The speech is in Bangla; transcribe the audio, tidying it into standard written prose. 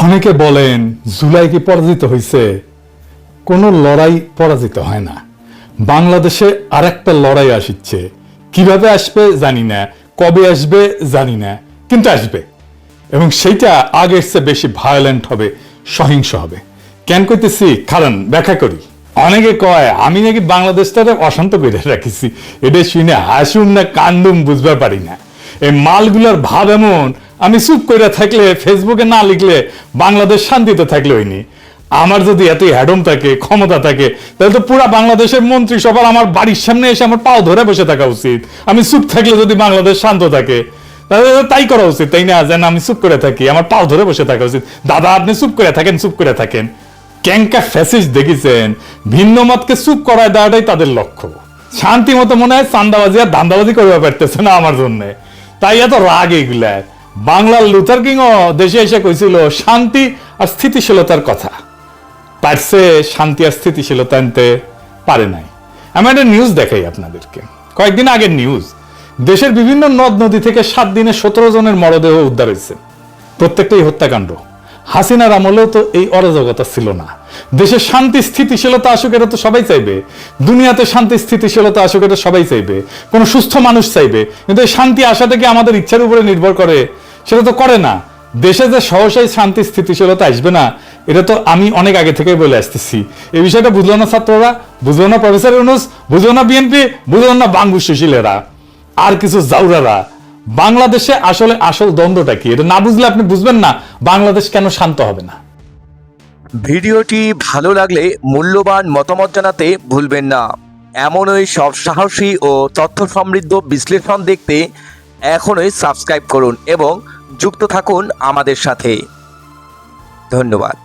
অনেকে বলেন জুলাই কি পরাজিত হয়েছে? কোনো লড়াই পরাজিত হয় না। বাংলাদেশে আরেকটা লড়াই আসছে। কিভাবে আসবে জানি না, কবে আসবে জানি না, কিন্তু আসবে এবং সেইটা আগের চেয়ে বেশি ভায়োলেন্ট হবে, সহিংস হবে। কেন কইতেছি কারণ ব্যাখ্যা করি। অনেকে কয় আমি নাকি বাংলাদেশটারে অশান্ত করে রাখিছি। এটা শুনে হাসুম না কান্দুম বুঝবার পারি না। এই মালগুলোর ভাব এমন, আমি চুপ করে থাকলে, ফেসবুকে না লিখলে বাংলাদেশ শান্তিতে থাকলে হয়নি। আমার যদি এত হ্যাডম থাকে, ক্ষমতা থাকে, তাহলে তো পুরা বাংলাদেশের মন্ত্রিসভার আমার বাড়ির সামনে এসে আমার পাও ধরে বসে থাকা উচিত। আমি চুপ থাকলে যদি বাংলাদেশ শান্ত থাকে তাহলে তাই করা উচিত, তাই না? যেন আমি চুপ করে থাকি, আমার পাও ধরে বসে থাকা উচিত। দাদা আপনি চুপ করে থাকেন, চুপ করে থাকেন। ক্যাঙ্কা ফ্যাসিস্ট দেখেছেন, ভিন্ন মতকে চুপ করায় দেওয়াটাই তাদের লক্ষ্য। শান্তি মতো মনে হয় চান্দাবাজি আর ধান্দাবাজি করতে পারতেছে না আমার জন্য, তাই এত রাগ এগুলা। বাংলার লুথার কিংও দেশে এসে কইছিল শান্তি আর স্থিতিশীলতার কথা, পারছে শান্তি আর স্থিতিশীলতা আনতে পারে নাই। আমি একটা নিউজ দেখাই আপনাদেরকে, কয়েকদিন আগের নিউজ। দেশের বিভিন্ন নদ নদী থেকে 7 দিনে 17 জনের মরদেহ উদ্ধার হয়েছে। প্রত্যেকটাই হত্যাকাণ্ড। হাসিনার আমলেও তো এই অরাজকতা ছিল না। দেশে শান্তি স্থিতিশীলতা আসুক, এটা তো সবাই চাইবে। দুনিয়াতে শান্তি স্থিতিশীলতা আসুক, এটা সবাই চাইবে, কোন সুস্থ মানুষ চাইবে। কিন্তু এই শান্তি আসাটা কি আমাদের ইচ্ছার উপরে নির্ভর করে? সেটা তো করে না। দেশে যে সহসাই শান্তি স্থিতিশীলতা আসবে না, এটা তো আমি অনেক আগে থেকেই বলে আসতেছি। এই বিষয়টা বুঝলো না ছাত্ররা, বুঝলো না প্রফেসর ইউনূস, বুঝলো না বিএনপি, বুঝলো না বাংবু সুশীলেরা আর কিছু জাউরারা। বাংলাদেশে আসলে আসল দ্বন্দ্বটা কি, এটা না বুঝলে আপনি বুঝবেন না বাংলাদেশ কেন শান্ত হবে না। ভিডিওটি ভালো লাগলে মূল্যবান মতামত জানাতে ভুলবেন না। এমনই সব সাহসী ও তথ্য সমৃদ্ধ বিশ্লেষণ দেখতে এখনই সাবস্ক্রাইব করুন এবং যুক্ত থাকুন আমাদের সাথে। ধন্যবাদ।